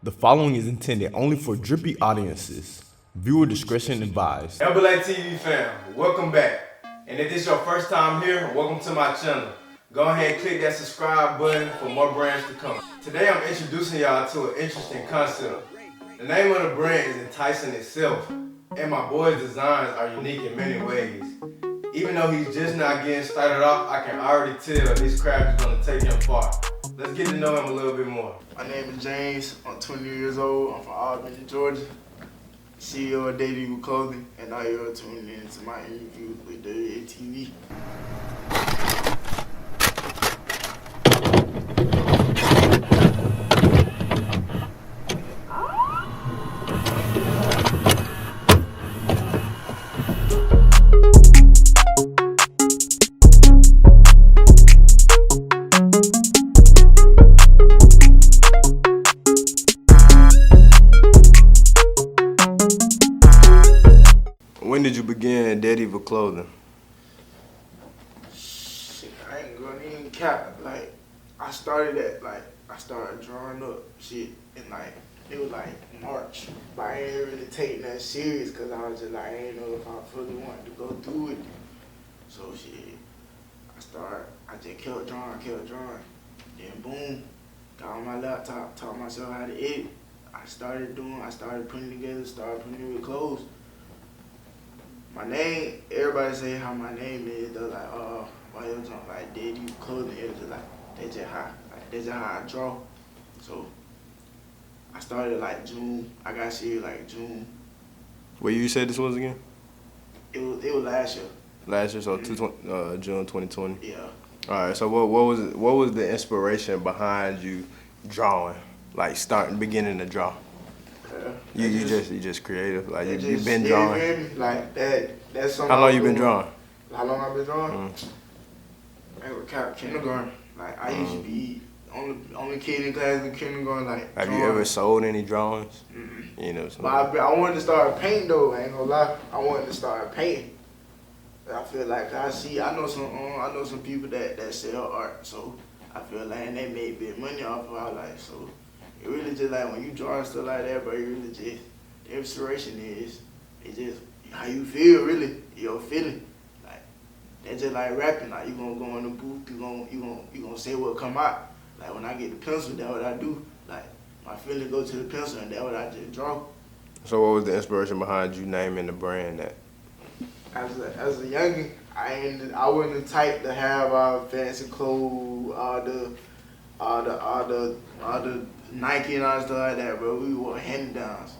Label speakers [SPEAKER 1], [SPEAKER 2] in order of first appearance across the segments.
[SPEAKER 1] The following is intended only for drippy audiences. Viewer discretion advised.
[SPEAKER 2] LBLA TV fam, welcome back. And if this is your first time here, welcome to my channel. Go ahead and click that subscribe button for more brands to come. Today I'm introducing y'all to an interesting concept. The name of the brand is Enticing itself, and my boy's designs are unique in many ways. Even though he's just not getting started off, I can already tell his craft is going to take him far. Let's get to know him a little bit more.
[SPEAKER 3] My name is James. I'm 20 years old. I'm from Albany, Georgia. CEO of DeadEvil Clothing, and now you're tuning in to my interview with DeadEvil TV.
[SPEAKER 2] When did you begin DeadEvil Clothing?
[SPEAKER 3] Shit, I ain't gonna even cap. Like, I started drawing up shit in it was March. But I ain't really taking that serious because I was just I ain't know if I fully wanted to go through it. So shit, I just kept drawing. Then boom, got on my laptop, taught myself how to edit. I started putting together, putting with clothes. My name, everybody say how my name is. They're like, why you don't like DeadEvil Clothing? It was just that's just how I draw. So I started June. I got serious June.
[SPEAKER 2] Where you said this was again?
[SPEAKER 3] It was last year.
[SPEAKER 2] Last year, so June 2020.
[SPEAKER 3] Yeah.
[SPEAKER 2] All right. So what was the inspiration behind you drawing? Beginning to draw. You just creative. You've been drawing.
[SPEAKER 3] That's something.
[SPEAKER 2] How long you been drawing?
[SPEAKER 3] How long I been drawing? I was kindergarten. I used to be only kid in class in kindergarten.
[SPEAKER 2] Have you ever sold any drawings? You know.
[SPEAKER 3] But I wanted to start painting though. I ain't gonna lie. I wanted to start painting. I feel like I know some people that sell art, so I feel like they make big money off of our life. So it really just when you draw and stuff like that, but it really just the inspiration is it's just how you feel really, your feeling. That's just like rapping. You gonna go in the booth, you gonna say what come out. When I get the pencil, that's what I do. My feeling go to the pencil, and that's what I just draw.
[SPEAKER 2] So what was the inspiration behind you naming the brand that?
[SPEAKER 3] As a youngin', I wasn't the type to have fancy clothes, all the Nike and all stuff like that, bro. We wore hand-downs.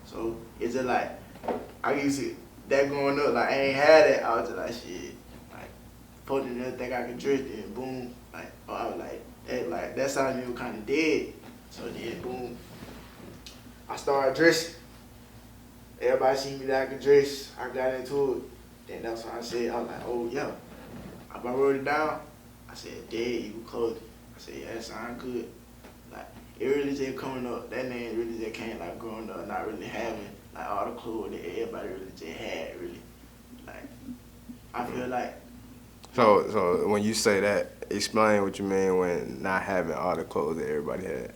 [SPEAKER 3] So it's just I used to that growing up, I ain't had that. I was just shit. Folks didn't think I could dress, then boom. I was that sounded me kind of dead. So then boom, I started dressing. Everybody see me that I could dress. I got into it. Then that's when I said, I was oh yeah. I wrote it down. I said, DeadEvil Clothing. I said, yeah, that sound good. It really just coming up. That name really just came growing up, not really having all the clothes that everybody really just had. Really, I feel like.
[SPEAKER 2] So when you say that, explain what you mean when not having all the clothes that everybody had.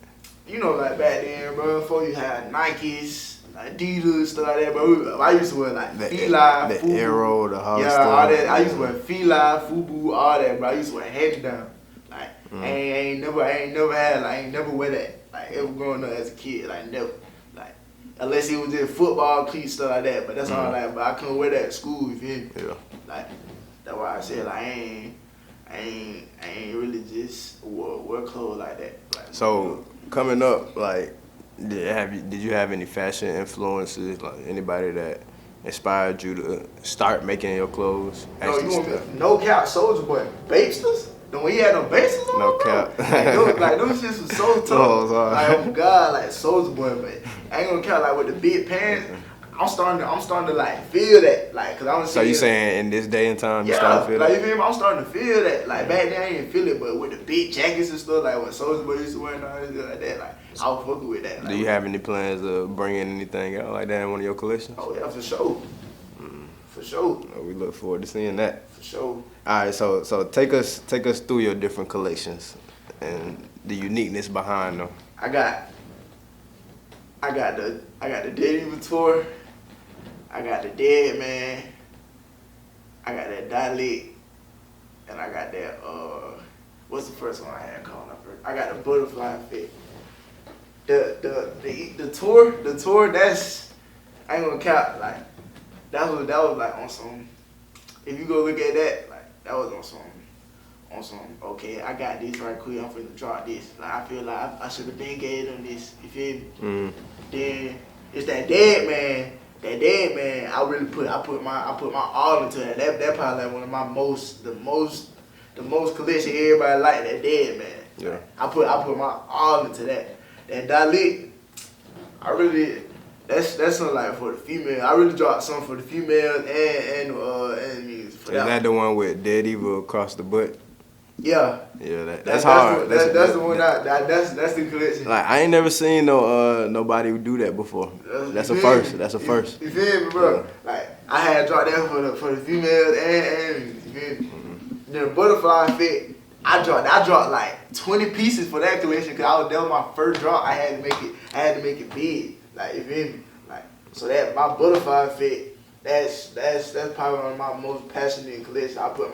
[SPEAKER 3] Back then, bro, before you had Nikes, Adidas, stuff like that, bro. I used to wear Fila,
[SPEAKER 2] the
[SPEAKER 3] Fubu.
[SPEAKER 2] Arrow, the Hollister.
[SPEAKER 3] Yeah, all that. I used to wear Fila, Fubu, all that, bro. I used to wear hand down. I ain't never had, I ain't never wear that. Ever growing up as a kid, never. Unless it was just football cleats, stuff like that. But that's all but I couldn't wear that at school, you feel me?
[SPEAKER 2] Yeah.
[SPEAKER 3] That's why I said I ain't really just wear clothes like that.
[SPEAKER 2] So coming up, did you have any fashion influences? Anybody that inspired you to start making your clothes?
[SPEAKER 3] No cap, Soldier Boy, Bapesters. When he had no bases on,
[SPEAKER 2] no cap.
[SPEAKER 3] Those shits was so tough. Oh my God, Soldier Boy, but I ain't gonna count with the big pants. I'm starting to feel that, cause I was.
[SPEAKER 2] So you saying in this day and time you
[SPEAKER 3] yeah,
[SPEAKER 2] starting to feel that?
[SPEAKER 3] You feel me? I'm starting to feel that. Back then I didn't feel it, but with the big jackets and stuff, what Soulja Boy used to wear and all this like that, I was fucking with that.
[SPEAKER 2] Do you have any plans of bringing anything out like that in one of your collections?
[SPEAKER 3] Oh yeah, for sure. For sure.
[SPEAKER 2] We look forward to seeing that.
[SPEAKER 3] For sure.
[SPEAKER 2] All right, so take us through your different collections and the uniqueness behind them.
[SPEAKER 3] I got I got the DeadEvil tour. I got the Dead Man. I got that Dilate, and I got that what's the first one I had called up first? I got the Butterfly Fit. The tour that's I ain't gonna cap, like that was like on some, if you go look at that, like that was on some okay, I got this right quick, I'm finna drop this. Like I feel like I should have been gave them this, you feel me? Then it's that Dead Man. That Dead Man, I put my all into that. That probably like one of my the most collection everybody like, that Dead Man.
[SPEAKER 1] Yeah.
[SPEAKER 3] I put my all into that. That Dilate, that's something like for the female. I really dropped something for the females and music.
[SPEAKER 1] Is that the one with DeadEvil across the butt?
[SPEAKER 3] Yeah.
[SPEAKER 1] Yeah, that's hard.
[SPEAKER 3] That's the one that's the collection.
[SPEAKER 1] Like I ain't never seen nobody do that before. That's a first. That's a first.
[SPEAKER 3] You feel me, bro? Yeah. Like I had dropped that for the females and you feel me? Then the Butterfly Fit, I dropped like 20 pieces for that collection because that was my first drop. I had to make it big. Like you feel me? Like so that my Butterfly Fit, that's probably one of my most passionate collections. I put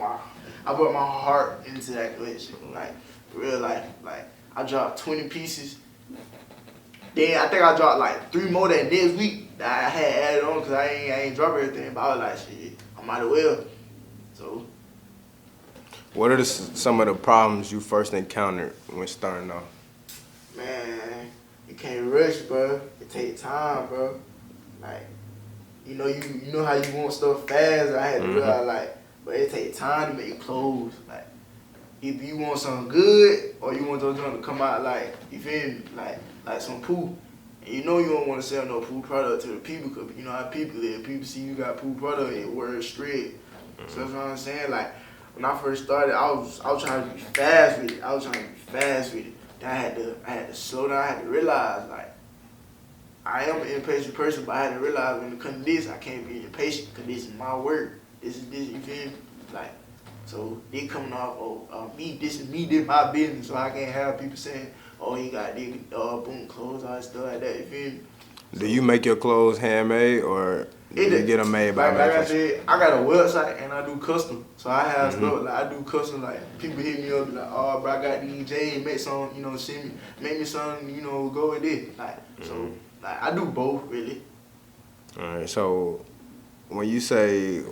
[SPEAKER 3] my heart into that collection, like real life. Like I dropped 20 pieces. Then I think I dropped like 3 more that next week that I had added on because I ain't drop everything. But I was like, shit, I might as well. So.
[SPEAKER 1] What are some of the problems you first encountered when starting off?
[SPEAKER 3] Man, you can't rush, bro. It takes time, bro. Like, you know how you want stuff fast. I had to realize, like, but it takes time to make clothes. Like, if you want something good or you want those to come out like, you feel me, like some poo. And you know you don't want to sell no poo product to the people because you know how people live. People see you got poo product, it works straight. So that's what I'm saying. Like, when I first started, I was trying to be fast with it. Then I had to slow down. I had to realize, like, I am an impatient person, but I had to realize when it comes to this, I can't be impatient because this is my work. This, you feel me? Like, so they coming off, this is my business, so I can't have people saying, oh, he got these boom clothes, all that stuff like that, you feel me?
[SPEAKER 1] Do you make your clothes handmade or do you get them made by
[SPEAKER 3] like I said, I got a website and I do custom. So I have stuff, like I do custom, like people hit me up, like, oh, bro, I got these J's, make some, make me some, go with it. Like, so, like, I do both, really.
[SPEAKER 1] All right, so when you say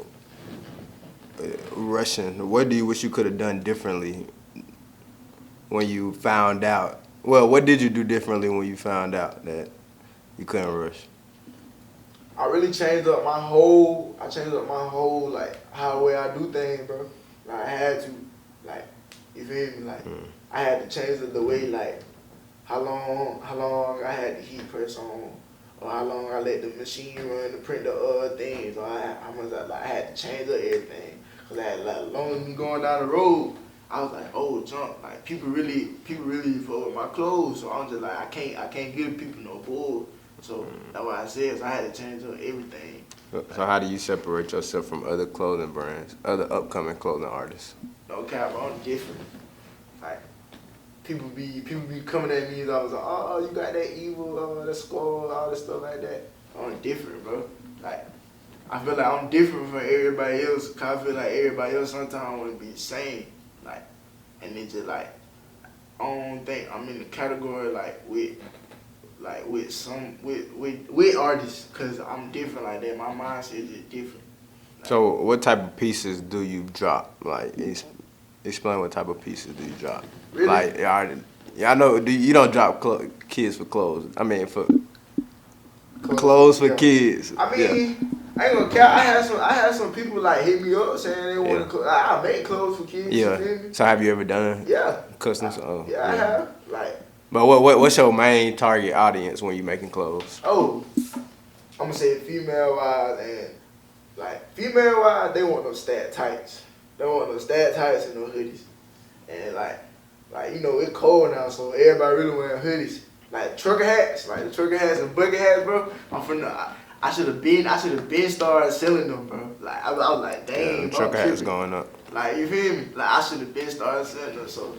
[SPEAKER 1] rushing, what do you wish you could have done differently when you found out? Well, what did you do differently when you found out that you couldn't rush?
[SPEAKER 3] I really changed up my whole, like, how the way I do things, bro. Like, I had to, like, you feel me? Like, I had to change the way, like, how long I had the heat press on, or how long I let the machine run to print the things, or how much I had to change up everything. Cause as long as me going down the road, I was like, oh, jump, like people really fuck with my clothes. So I'm just like, I can't give people no bull. So that's what I said. So I had to change up everything.
[SPEAKER 1] So how do you separate yourself from other clothing brands, other upcoming clothing artists?
[SPEAKER 3] No cap, I'm different. Like people be coming at me and I was like, oh, you got that evil, that skull, all this stuff like that. I'm different, bro. Like I feel like I'm different from everybody else. Cause I feel like everybody else sometimes want to be the same. Like, and it's just like I don't think I'm in the category like with artists, cause I'm different like that. My mindset is just different. Like,
[SPEAKER 1] so what type of pieces do you drop? Like, explain what type of pieces do you drop?
[SPEAKER 3] Really?
[SPEAKER 1] Like, I know you don't drop kids for clothes. I mean, for clothes for kids.
[SPEAKER 3] I mean, I ain't gonna care. I had some people like hit me up saying they want to. I make clothes for kids.
[SPEAKER 1] Yeah.
[SPEAKER 3] You feel me?
[SPEAKER 1] So have you ever done?
[SPEAKER 3] Yeah.
[SPEAKER 1] Customs?
[SPEAKER 3] I have. Like.
[SPEAKER 1] But what's your main target audience when you making clothes?
[SPEAKER 3] Oh, I'm gonna say female wise, and like female wise, they want those stat tights. They want those stat tights and those hoodies. And like it's cold now, so everybody really wearing hoodies. Like trucker hats, like the trucker hats and bucket hats, bro. I should have been started selling them, bro. Like I was like, dang, bro,
[SPEAKER 1] trucker hats going up.
[SPEAKER 3] Like you feel me? Like I should have been started selling them. So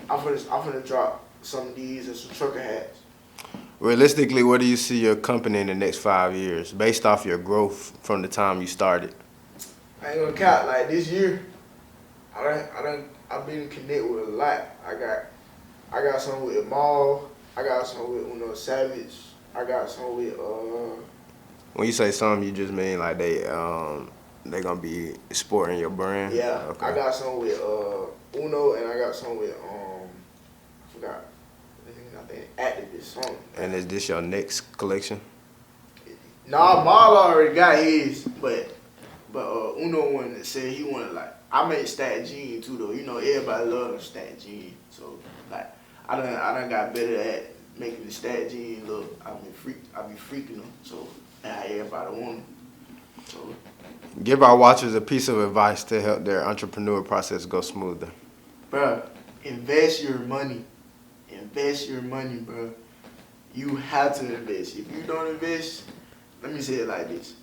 [SPEAKER 3] I'm finna drop some of these and some trucker hats.
[SPEAKER 1] Realistically, where do you see your company in the next 5 years, based off your growth from the time you started?
[SPEAKER 3] I ain't gonna count like this year. I've been connected with a lot. I got some with Maul. I got some with Savage. I got some with
[SPEAKER 1] When you say some, you just mean like they gonna be sporting your brand?
[SPEAKER 3] Yeah.
[SPEAKER 1] Okay.
[SPEAKER 3] I got some with Uno, and I got some with I forgot. I think Activist something.
[SPEAKER 1] And is this your next collection?
[SPEAKER 3] Nah, Maul already got his, but Uno one that said he wanted like I made stat jeans too though. You know everybody love them stat jeans, so like I done got better at making the stat jeans look. I be freaking them, so now everybody want them. So
[SPEAKER 1] Give our watchers a piece of advice to help their entrepreneur process go smoother.
[SPEAKER 3] bruh, invest your money. Invest your money, bruh. You have to invest. If you don't invest, let me say it like this.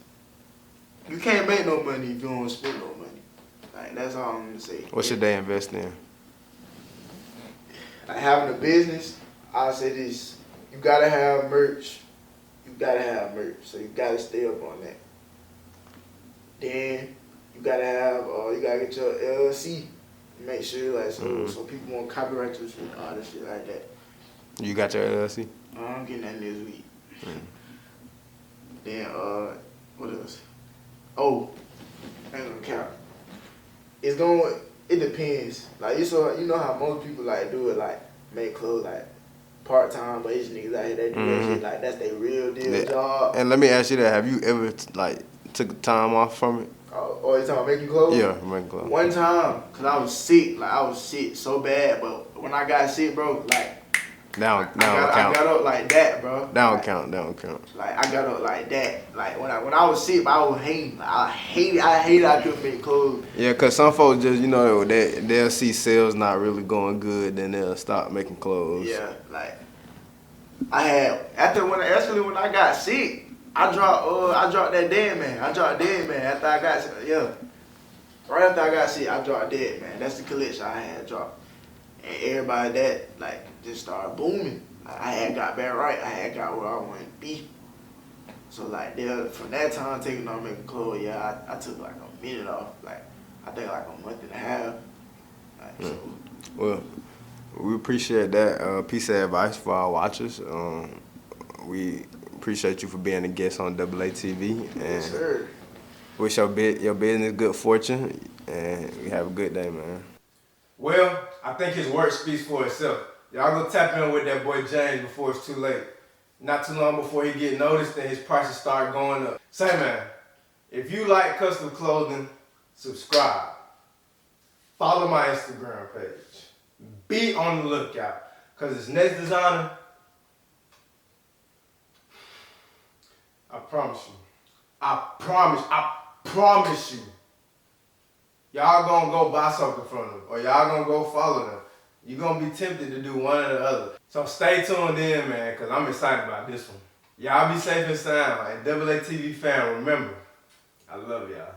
[SPEAKER 3] You can't make no money if you don't spend no money. Like, that's all I'm gonna say.
[SPEAKER 1] What should they invest in?
[SPEAKER 3] Like having a business, I'll say this. You gotta have merch. You gotta have merch. So you gotta stay up on that. Then you gotta have you gotta get your LLC. Make sure like so people won't copyright your shit, all that shit like that.
[SPEAKER 1] You got your LLC?
[SPEAKER 3] I'm getting that this week. Then what else? Oh, I ain't gonna count. It depends. Like you know how most people like do it, like make clothes like part time, but it's niggas out here that do that shit like that's their real deal job.
[SPEAKER 1] And let me ask you that: have you ever like took time off from it?
[SPEAKER 3] Oh, you talking about making clothes?
[SPEAKER 1] Yeah, making clothes.
[SPEAKER 3] One time, cause I was sick. Like I was sick so bad, but when I got sick, bro, like I got up like that, bro.
[SPEAKER 1] That don't count.
[SPEAKER 3] Like I got up like that. Like when I was sick, I was hating. Like, I hated I couldn't make clothes.
[SPEAKER 1] Yeah, cause some folks just they'll see sales not really going good, then they'll stop making clothes.
[SPEAKER 3] Yeah, like I had actually when I got sick, I dropped that Dead Man. I dropped Dead Man after I got right after I got sick, I dropped Dead Man. That's the collection I had dropped, and everybody that like just started booming. I had got back right. I had got where I wanted to be. So like from that time taking on making clothes, yeah, I took like a minute off. Like I think like a month and a half. Like, so.
[SPEAKER 1] Well, we appreciate that piece of advice for our watchers. We appreciate you for being a guest on AA TV. And
[SPEAKER 3] Yes, sir.
[SPEAKER 1] wish your business good fortune, and you have a good day, man.
[SPEAKER 2] Well, I think his work speaks for itself. Y'all go tap in with that boy James before it's too late. Not too long before he get noticed and his prices start going up. Say man, if you like custom clothing, subscribe. Follow my Instagram page. Be on the lookout. Cause this next designer, I promise you, y'all gonna go buy something from them or y'all gonna go follow them. You're gonna be tempted to do one or the other. So stay tuned in, man, cause I'm excited about this one. Y'all be safe and sound. And AA TV fam, remember, I love y'all.